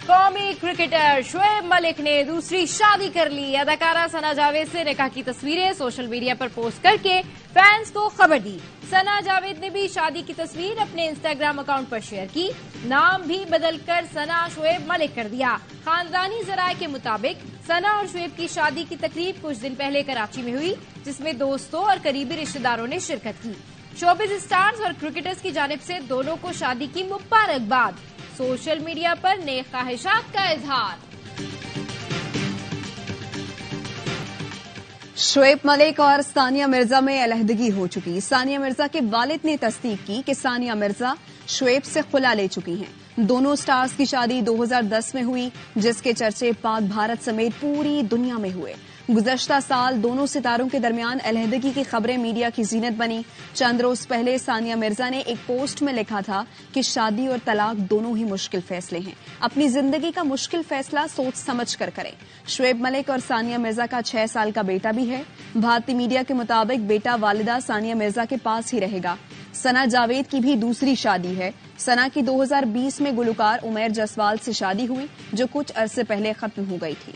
قومی کرکٹر شعیب ملک نے دوسری شادی کر لی. اداکارہ ثنا جاوید سے نکاح کی تصویریں سوشل میڈیا پر پوسٹ کر کے فینس کو خبر دی. ثنا جاوید نے بھی شادی کی تصویر اپنے انسٹاگرام اکاؤنٹ پر شیئر کی. نام بھی بدل کر ثنا شعیب ملک کر دیا. خاندانی ذرائع کے مطابق ثنا اور شعیب کی شادی کی تقریب کچھ دن پہلے کراچی میں ہوئی، جس میں دوستوں اور قریبی رشتہ داروں نے شرکت کی. شوبز اسٹارز اور کرکٹرز کی جانب سے دونوں کو شادی کی مبارکباد. سوشل میڈیا پر نیک خواہشات کا اظہار. شعیب ملک اور ثانیہ مرزا میں علیحدگی ہو چکی. ثانیہ مرزا کے والد نے تصدیق کی کہ ثانیہ مرزا شعیب سے خلا لے چکی ہیں. دونوں سٹارز کی شادی 2010 میں ہوئی، جس کے چرچے پاک بھارت سمیت پوری دنیا میں ہوئے. گزشتہ سال دونوں ستاروں کے درمیان علیحدگی کی خبریں میڈیا کی زینت بنی. چند روز پہلے ثانیہ مرزا نے ایک پوسٹ میں لکھا تھا کہ شادی اور طلاق دونوں ہی مشکل فیصلے ہیں، اپنی زندگی کا مشکل فیصلہ سوچ سمجھ کر کریں. شعیب ملک اور ثانیہ مرزا کا 6 سال کا بیٹا بھی ہے. بھارتی میڈیا کے مطابق بیٹا والدہ ثانیہ مرزا کے پاس ہی رہے گا. ثنا جاوید کی بھی دوسری شادی ہے. ثنا کی 2020 میں گلوکار عمیر جسوال سے شادی ہوئی، جو کچھ عرصے پہلے ختم ہو گئی تھی.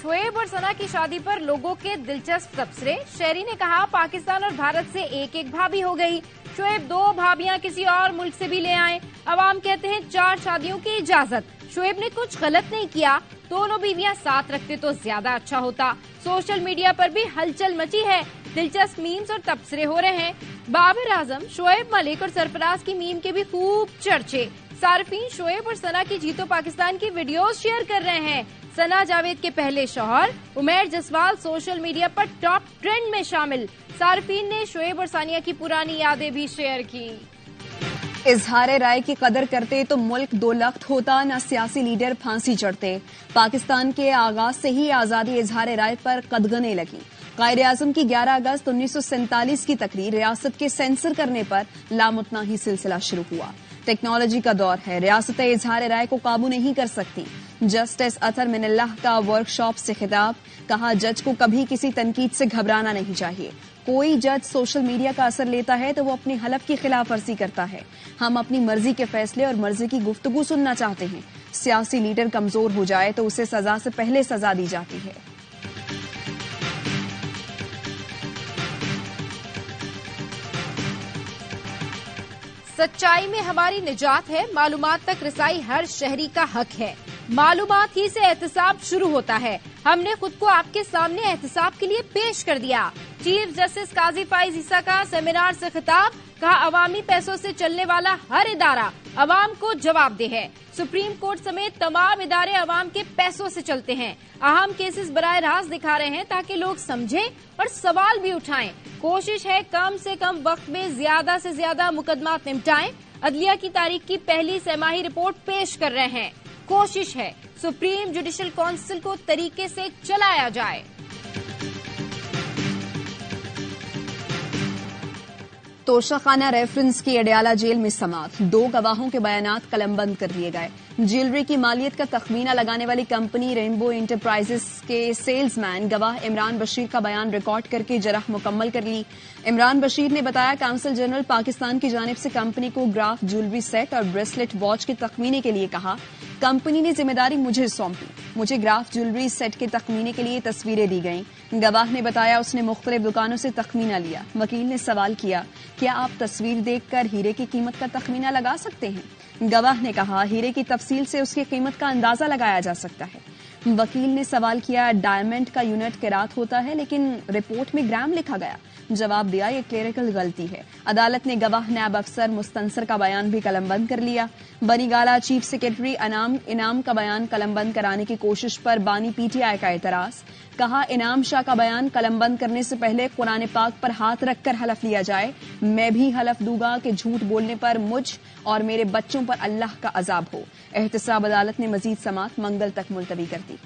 شعیب اور ثنا کی شادی پر لوگوں کے دلچسپ تبصرے. شہری نے کہا پاکستان اور بھارت سے ایک ایک بھابھی ہو گئی. شعیب 2 بھابیاں کسی اور ملک سے بھی لے آئیں. عوام کہتے ہیں 4 شادیوں کی اجازت. شعیب نے کچھ غلط نہیں کیا، دونوں بیویاں ساتھ رکھتے تو زیادہ اچھا ہوتا. سوشل میڈیا پر بھی ہلچل مچی ہے. دلچسپ میمز اور تبصرے ہو رہے ہیں. بابر اعظم، شعیب ملک اور سرفراز کی میم کے بھی خوب چرچے. صارفین شعیب اور ثنا کی جیتو پاکستان کی ویڈیوز شیئر کر رہے ہیں. ثنا جاوید کے پہلے شوہر عمیر جسوال سوشل میڈیا پر ٹاپ ٹرینڈ میں شامل. صارفین نے شعیب اور ثانیہ کی پرانی یادیں بھی شیئر کی. اظہار رائے کی قدر کرتے تو ملک 2 لخت ہوتا، نہ سیاسی لیڈر پھانسی چڑھتے. پاکستان کے آغاز سے ہی آزادی اظہار رائے پر قدغنیں لگی. قائد اعظم کی 11 اگست 1947 کی تقریر ریاست کے سینسر کرنے پر لامتناہی سلسلہ شروع ہوا. ٹیکنالوجی کا دور ہے، ریاستیں اظہار رائے کو قابو نہیں کر سکتی. جسٹس اطہر من اللہ کا ورک شاپ سے خطاب. کہا جج کو کبھی کسی تنقید سے گھبرانا نہیں چاہیے. کوئی جج سوشل میڈیا کا اثر لیتا ہے تو وہ اپنی حلف کی خلاف ورزی کرتا ہے. ہم اپنی مرضی کے فیصلے اور مرضی کی گفتگو سننا چاہتے ہیں. سیاسی لیڈر کمزور ہو جائے تو اسے سزا سے پہلے سزا دی جاتی ہے. سچائی میں ہماری نجات ہے. معلومات تک رسائی ہر شہری کا حق ہے. معلومات ہی سے احتساب شروع ہوتا ہے. ہم نے خود کو آپ کے سامنے احتساب کے لیے پیش کر دیا. چیف جسٹس قاضی فائز عیسیٰ کا سیمینار سے خطاب. کہا عوامی پیسوں سے چلنے والا ہر ادارہ عوام کو جواب دہ ہے. سپریم کورٹ سمیت تمام ادارے عوام کے پیسوں سے چلتے ہیں. اہم کیسز براہ راست دکھا رہے ہیں تاکہ لوگ سمجھیں اور سوال بھی اٹھائیں. کوشش ہے کم سے کم وقت میں زیادہ سے زیادہ مقدمات نمٹائیں. عدلیہ کی تاریخ کی پہلی سہ-ماہی رپورٹ پیش کر رہے ہیں. کوشش ہے سپریم جوڈیشل کونسل کو طریقے سے چلایا جائے. توشہ خانہ ریفرنس کی اڈیالہ جیل میں سماعت. 2 گواہوں کے بیانات قلم بند کر لیے گئے. جیولری کی مالیت کا تخمینہ لگانے والی کمپنی رینبو انٹرپرائزز کے سیلز مین گواہ عمران بشیر کا بیان ریکارڈ کر کے جرح مکمل کر لی. عمران بشیر نے بتایا کونسل جنرل پاکستان کی جانب سے کمپنی کو گراف جیولری سیٹ اور بریسلٹ واچ کے تخمینے کے لیے کہا. کمپنی نے ذمہ داری مجھے سونپی. مجھے گراف جیولری سیٹ کے تخمینے کے لیے تصویریں دی گئیں. گواہ نے بتایا اس نے مختلف دکانوں سے تخمینہ لیا. وکیل نے سوال کیا کیا آپ تصویر دیکھ کر ہیرے کی قیمت کا تخمینہ لگا سکتے ہیں؟ گواہ نے کہا ہیرے کی تفصیل سے اس کی قیمت کا اندازہ لگایا جا سکتا ہے. وکیل نے سوال کیا ڈائمنڈ کا یونٹ کیرات ہوتا ہے لیکن رپورٹ میں گرام لکھا گیا. جواب دیا یہ کلیریکل غلطی ہے. عدالت نے گواہ نیب افسر مستنصر کا بیان بھی قلم بند کر لیا. بنی گالہ چیف سیکرٹری انعام کا بیان قلم بند کرانے کی کوشش پر بانی پی ٹی آئی کا اعتراض. کہا انعام شاہ کا بیان قلم بند کرنے سے پہلے قرآن پاک پر ہاتھ رکھ کر حلف لیا جائے. میں بھی حلف دوں گا کہ جھوٹ بولنے پر مجھ اور میرے بچوں پر اللہ کا عذاب ہو. احتساب عدالت نے مزید سماعت منگل تک ملتوی کر دی.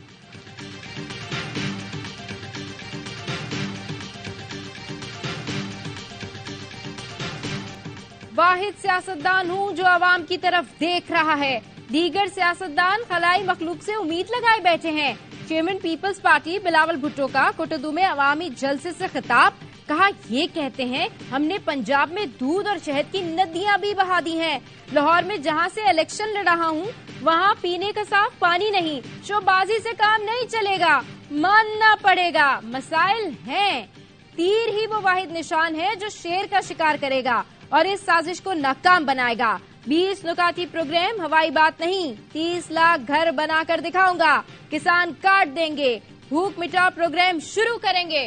واحد سیاستدان ہوں جو عوام کی طرف دیکھ رہا ہے. دیگر سیاستدان خلائی مخلوق سے امید لگائے بیٹھے ہیں. چیئرمین پیپلز پارٹی بلاول بھٹو کا کوٹدو میں عوامی جلسے سے خطاب. کہا یہ کہتے ہیں ہم نے پنجاب میں دودھ اور شہد کی ندیاں بھی بہا دی ہیں. لاہور میں جہاں سے الیکشن لڑ رہا ہوں وہاں پینے کا صاف پانی نہیں. شو بازی سے کام نہیں چلے گا, ماننا پڑے گا. مسائل ہیں. تیر ہی وہ واحد نشان ہے جو شیر کا شکار کرے گا اور اس سازش کو ناکام بنائے گا. 20 نکاتی پروگرام ہوائی بات نہیں. 30 لاکھ گھر بنا کر دکھاؤں گا. کسان کاٹ دیں گے. بھوک مٹا پروگرام شروع کریں گے.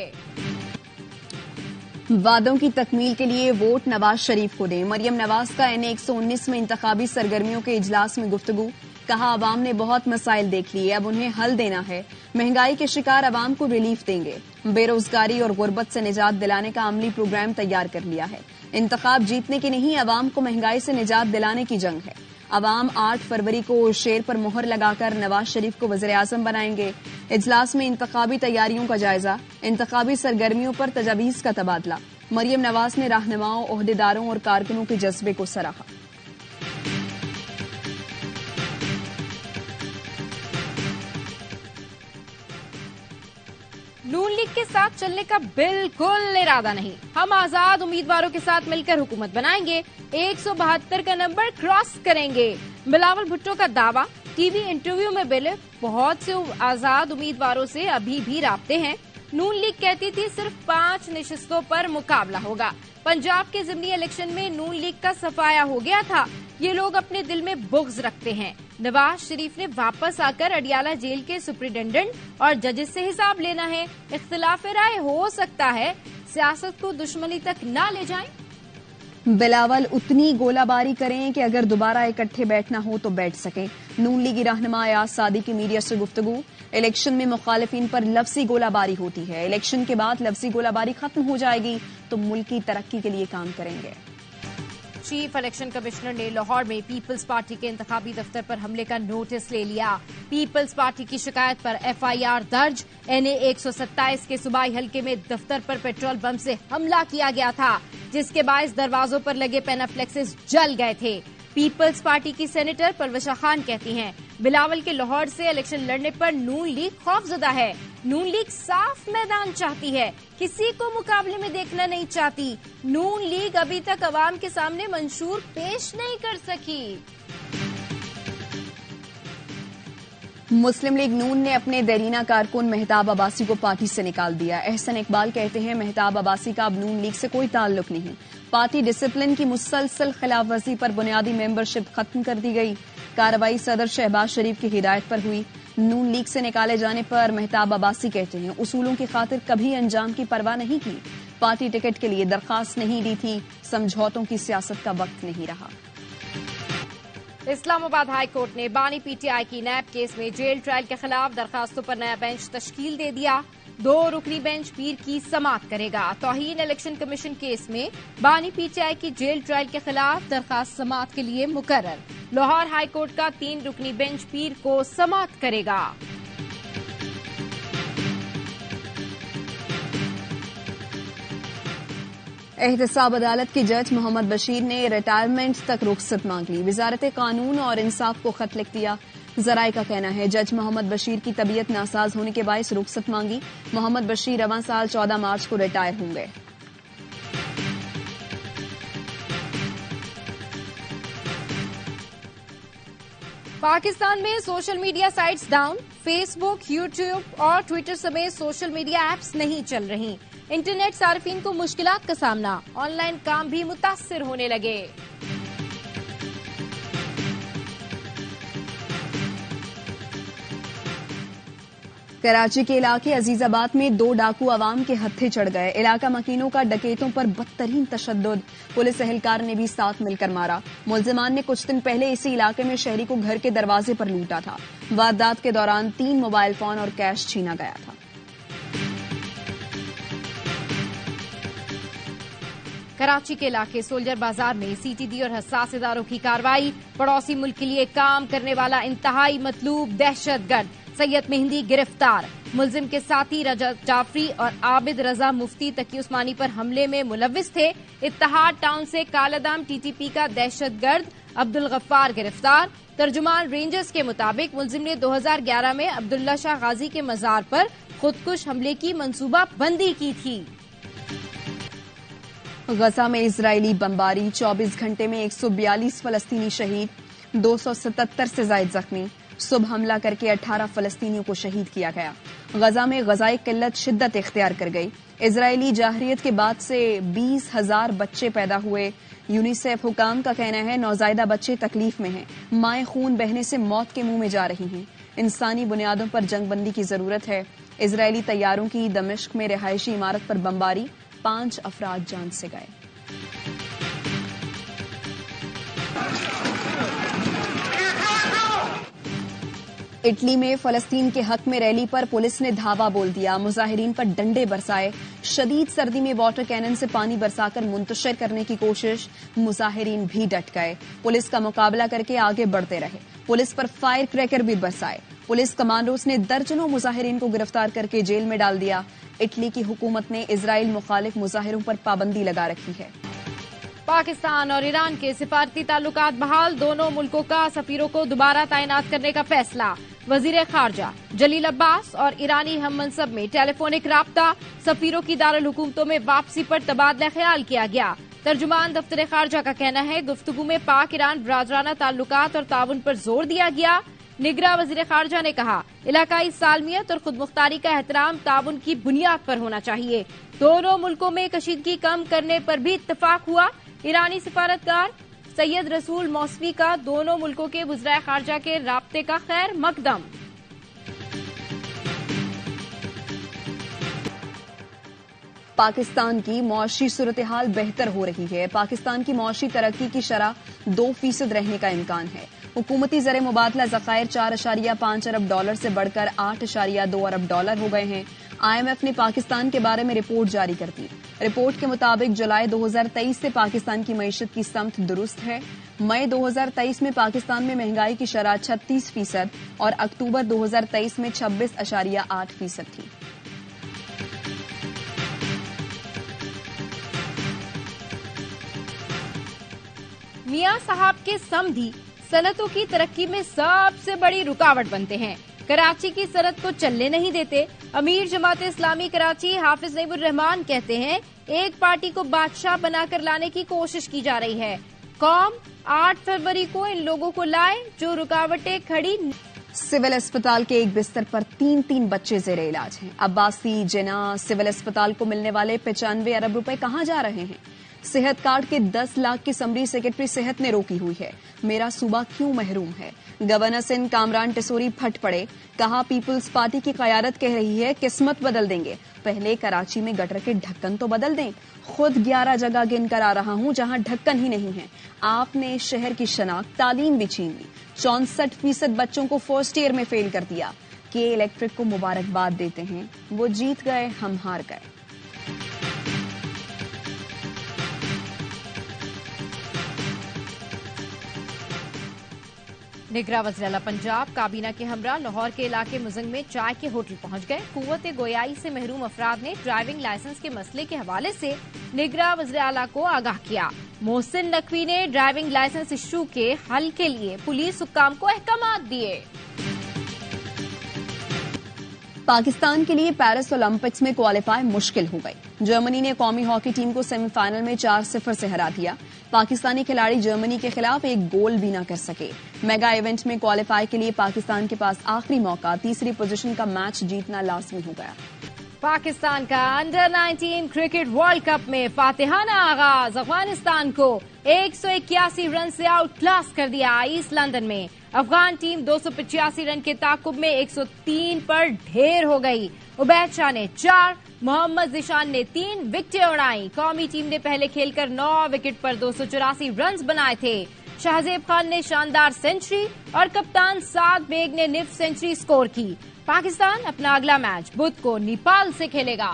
وعدوں کی تکمیل کے لیے ووٹ نواز شریف کو دیں. مریم نواز کا N119 میں انتخابی سرگرمیوں کے اجلاس میں گفتگو. کہا عوام نے بہت مسائل دیکھ لیے, اب انہیں حل دینا ہے. مہنگائی کے شکار عوام کو ریلیف دیں گے. بے روزگاری اور غربت سے نجات دلانے کا عملی پروگرام تیار کر لیا ہے. انتخاب جیتنے کی نہیں, عوام کو مہنگائی سے نجات دلانے کی جنگ ہے. عوام 8 فروری کو شیر پر مہر لگا کر نواز شریف کو وزیر اعظم بنائیں گے. اجلاس میں انتخابی تیاریوں کا جائزہ, انتخابی سرگرمیوں پر تجاویز کا تبادلہ. مریم نواز نے رہنماؤں, عہدیداروں اور کارکنوں کے جذبے کو سراہا. نون لیگ کے ساتھ چلنے کا بالکل ارادہ نہیں. ہم آزاد امیدواروں کے ساتھ مل کر حکومت بنائیں گے. 172 کا نمبر کراس کریں گے. بلاول بھٹو کا دعویٰ. ٹی وی انٹرویو میں بولے بہت سے آزاد امیدواروں سے ابھی بھی رابطے ہیں. نون لیگ کہتی تھی صرف 5 نشستوں پر مقابلہ ہوگا. پنجاب کے ضمنی الیکشن میں نون لیگ کا صفایا ہو گیا تھا. یہ لوگ اپنے دل میں بغض رکھتے ہیں. نواز شریف نے واپس آ کر اڈیالہ جیل کے سپرنٹینڈنٹ اور ججز سے حساب لینا ہے. اختلاف رائے ہو سکتا ہے, سیاست کو دشمنی تک نہ لے جائیں. بلاول اتنی گولہ باری کریں کہ اگر دوبارہ اکٹھے بیٹھنا ہو تو بیٹھ سکیں. نون لیگی رہنما ایاز صادق کی میڈیا سے گفتگو. الیکشن میں مخالفین پر لفظی گولہ باری ہوتی ہے. الیکشن کے بعد لفظی گولہ باری ختم ہو جائے گی تو ملک کی ترقی کے لیے کام کریں گے. چیف الیکشن کمشنر نے لاہور میں پیپلز پارٹی کے انتخابی دفتر پر حملے کا نوٹس لے لیا. پیپلز پارٹی کی شکایت پر FIR درج. NA127 کے صوبائی حلقے میں دفتر پر پیٹرول بم سے حملہ کیا گیا تھا جس کے باعث دروازوں پر لگے پینافلیکسز جل گئے تھے. پیپلز پارٹی کی سینیٹر پروشا خان کہتی ہیں بلاول کے لاہور سے الیکشن لڑنے پر نون لیگ خوفزدہ ہے. نون لیگ صاف میدان چاہتی ہے, کسی کو مقابلے میں دیکھنا نہیں چاہتی. نون لیگ ابھی تک عوام کے سامنے منشور پیش نہیں کر سکی. مسلم لیگ نون نے اپنے دیرینہ کارکن مہتاب عباسی کو پارٹی سے نکال دیا. احسن اقبال کہتے ہیں مہتاب عباسی کا اب نون لیگ سے کوئی تعلق نہیں. پارٹی ڈسپلن کی مسلسل خلاف ورزی پر بنیادی ممبرشپ ختم کر دی گئی. کارروائی صدر شہباز شریف کی ہدایت پر ہوئی. نون لیگ سے نکالے جانے پر مہتاب عباسی کہتے ہیں اصولوں کی خاطر کبھی انجام کی پرواہ نہیں کی. پارٹی ٹکٹ کے لیے درخواست نہیں دی تھی. سمجھوتوں کی سیاست کا وقت نہیں رہا. اسلام آباد ہائی کورٹ نے بانی PTI کی نیب کیس میں جیل ٹرائل کے خلاف درخواستوں پر نیا بینچ تشکیل دے دیا. 2 رکنی بینچ پیر کی سماعت کرے گا. توہین الیکشن کمیشن کیس میں بانی PTI کی جیل ٹرائل کے خلاف درخواست سماعت کے لیے مقرر. لاہور ہائی کورٹ کا 3 رکنی بینچ پیر کو سماعت کرے گا. احتساب عدالت کے جج محمد بشیر نے ریٹائرمنٹ تک رخصت مانگ لی. وزارت قانون اور انصاف کو خط لکھ دیا. ذرائع کا کہنا ہے جج محمد بشیر کی طبیعت ناساز ہونے کے باعث رخصت مانگی. محمد بشیر رواں سال 14 مارچ کو ریٹائر ہوں گے. پاکستان میں social media sites down. Facebook, YouTube اور ٹویٹر سمیت سوشل میڈیا ایپس نہیں چل رہی. انٹرنیٹ صارفین کو مشکلات کا سامنا. آن لائن کام بھی متاثر ہونے لگے. کراچی کے علاقے عزیز آباد میں 2 ڈاکو عوام کے ہتھے چڑھ گئے. علاقہ مکینوں کا ڈکیتوں پر بدترین تشدد. پولیس اہلکار نے بھی ساتھ مل کر مارا. ملزمان نے کچھ دن پہلے اسی علاقے میں شہری کو گھر کے دروازے پر لوٹا تھا. واردات کے دوران 3 موبائل فون اور کیش چھینا گیا تھا. کراچی کے علاقے سولجر بازار میں CTD اور حساس اداروں کی کارروائی. پڑوسی ملک کے لیے کام کرنے والا انتہائی مطلوب دہشت گرد سید مہندی گرفتار. ملزم کے ساتھی رجب جعفری اور عابد رضا مفتی تقی عثمانی پر حملے میں ملوث تھے. اتحاد ٹاؤن سے کالادام TTP کا دہشت گرد عبدالغفار گرفتار. ترجمان رینجرز کے مطابق ملزم نے 2011 میں عبداللہ شاہ غازی کے مزار پر خودکش حملے کی منصوبہ بندی کی تھی. غزہ میں اسرائیلی بمباری، 24 گھنٹے میں 142 فلسطینی شہید، 277 سے زائد زخمی۔ صبح حملہ کر کے 18 فلسطینیوں کو شہید کیا گیا۔ غزہ میں غذائی قلت شدت اختیار کر گئی۔ اسرائیلی جارحیت کے بعد سے 20,000 بچے پیدا ہوئے۔ یونیسیف حکام کا کہنا ہے نوزائیدہ بچے تکلیف میں ہیں، مائیں خون بہنے سے موت کے منہ میں جا رہی ہیں۔ انسانی بنیادوں پر جنگ بندی کی ضرورت ہے۔ اسرائیلی طیاروں کی دمشق میں رہائشی عمارت پر بمباری، 5 افراد جان سے گئے۔ اٹلی میں فلسطین کے حق میں ریلی پر پولیس نے دھاوا بول دیا، مظاہرین پر ڈنڈے برسائے۔ شدید سردی میں واٹر کینن سے پانی برسا کر منتشر کرنے کی کوشش، مظاہرین بھی ڈٹ گئے۔ پولیس کا مقابلہ کر کے آگے بڑھتے رہے، پولیس پر فائر کریکر بھی برسائے۔ پولیس کمانڈوز نے درجنوں مظاہرین کو گرفتار کر کے جیل میں ڈال دیا۔ اٹلی کی حکومت نے اسرائیل مخالف مظاہروں پر پابندی لگا رکھی ہے۔ پاکستان اور ایران کے سفارتی تعلقات بحال، دونوں ملکوں کا سفیروں کو دوبارہ تعینات کرنے کا فیصلہ۔ وزیر خارجہ جلیل عباس اور ایرانی ہم منصب میں ٹیلی فونک رابطہ، سفیروں کی دارالحکومتوں میں واپسی پر تبادلہ خیال کیا گیا۔ ترجمان دفتر خارجہ کا کہنا ہے گفتگو میں پاک ایران برادرانہ تعلقات اور تعاون پر زور دیا گیا۔ نگراں وزیر خارجہ نے کہا علاقائی سالمیت اور خود مختاری کا احترام تعاون کی بنیاد پر ہونا چاہیے۔ دونوں ملکوں میں کشیدگی کم کرنے پر بھی اتفاق ہوا۔ ایرانی سفارتکار سید رسول موسوی کا دونوں ملکوں کے وزرائے خارجہ کے رابطے کا خیر مقدم۔ پاکستان کی معاشی صورتحال بہتر ہو رہی ہے۔ پاکستان کی معاشی ترقی کی شرح 2% رہنے کا امکان ہے۔ حکومتی زر مبادلہ ذخائر 4.5 ارب ڈالر سے بڑھ کر 8.2 ارب ڈالر ہو گئے ہیں۔ IMF نے پاکستان کے بارے میں رپورٹ جاری کر دی۔ رپورٹ کے مطابق جولائی 2023 سے پاکستان کی معیشت کی سمت درست ہے۔ مئی 2023 میں پاکستان میں مہنگائی کی شرح 36% اور اکتوبر 2023 میں 26.8% تھی۔ میاں صاحب کے سمدھی صنعتوں کی ترقی میں سب سے بڑی رکاوٹ بنتے ہیں، کراچی کی صنعت کو چلنے نہیں دیتے۔ امیر جماعت اسلامی کراچی حافظ نعیم الرحمان کہتے ہیں ایک پارٹی کو بادشاہ بنا کر لانے کی کوشش کی جا رہی ہے۔ قوم 8 فروری کو ان لوگوں کو لائے جو رکاوٹیں کھڑی۔ سول اسپتال کے ایک بستر پر 3 بچے زیر علاج ہیں۔ عباسی جناح سول اسپتال کو ملنے والے 95 ارب روپے کہاں جا رہے ہیں؟ صحت کارڈ کے 10 لاکھ کی سمری سیکرٹری صحت نے روکی ہوئی ہے۔ میرا صوبہ کیوں محروم ہے؟ گورنر سندھ کامران ٹیسوری پھٹ پڑے، کہا پیپلز پارٹی کی قیادت کہہ رہی ہے قسمت بدل دیں گے، پہلے کراچی میں گٹر کے ڈھکن تو بدل دیں۔ خود 11 جگہ گن کر آ رہا ہوں جہاں ڈھکن ہی نہیں ہے۔ آپ نے شہر کی شناخت تعلیم بھی چھین لی، 64% بچوں کو فرسٹ ایئر میں فیل کر دیا۔ کے الیکٹرک کو مبارکباد دیتے ہیں، وہ جیت گئے ہم ہار گئے۔ نگراں وزیر اعلیٰ پنجاب کابینہ کے ہمراہ لاہور کے علاقے مزنگ میں چائے کے ہوٹل پہنچ گئے۔ قوت گویائی سے محروم افراد نے ڈرائیونگ لائسنس کے مسئلے کے حوالے سے نگراں وزیر اعلیٰ کو آگاہ کیا۔ محسن نقوی نے ڈرائیونگ لائسنس ایشو کے حل کے لیے پولیس حکام کو احکامات دیے۔ پاکستان کے لیے پیرس اولمپکس میں کوالیفائی مشکل ہو گئی۔ جرمنی نے قومی ہاکی ٹیم کو سیمی فائنل میں 4-0 سے ہرا دیا۔ پاکستانی کھلاڑی جرمنی کے خلاف ایک گول بھی نہ کر سکے۔ میگا ایونٹ میں کوالیفائی کے لیے پاکستان کے پاس آخری موقع، تیسری پوزیشن کا میچ جیتنا لازمی ہو گیا۔ پاکستان کا انڈر 19 کرکٹ ورلڈ کپ میں فاتحانہ آغاز، افغانستان کو 181 رن سے آؤٹ کلاس کر دیا۔ ایسٹ لندن میں افغان ٹیم 285 رن کے تعاقب میں 103 پر ڈھیر ہو گئی۔ عبید شاہ نے 4، محمد ذیشان نے 3 وکٹیں اڑائیں۔ قومی ٹیم نے پہلے کھیل کر 9 وکٹ پر 284 رنز بنائے تھے۔ شہزیب خان نے شاندار سینچری اور کپتان سعد بیگ نے نصف سینچری سکور کی۔ پاکستان اپنا اگلا میچ بدھ کو نیپال سے کھیلے گا۔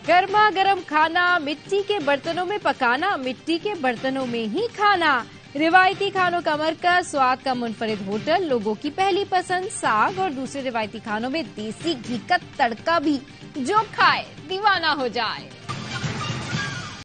گرما گرم کھانا مٹی کے برتنوں میں پکانا، مٹی کے برتنوں میں ہی کھانا۔ روایتی کھانوں کا مرکز، سواد کا منفرد ہوٹل، لوگوں کی پہلی پسند ساگ اور دوسرے روایتی کھانوں میں دیسی گھی کا تڑکا بھی، جو کھائے دیوانہ ہو جائے۔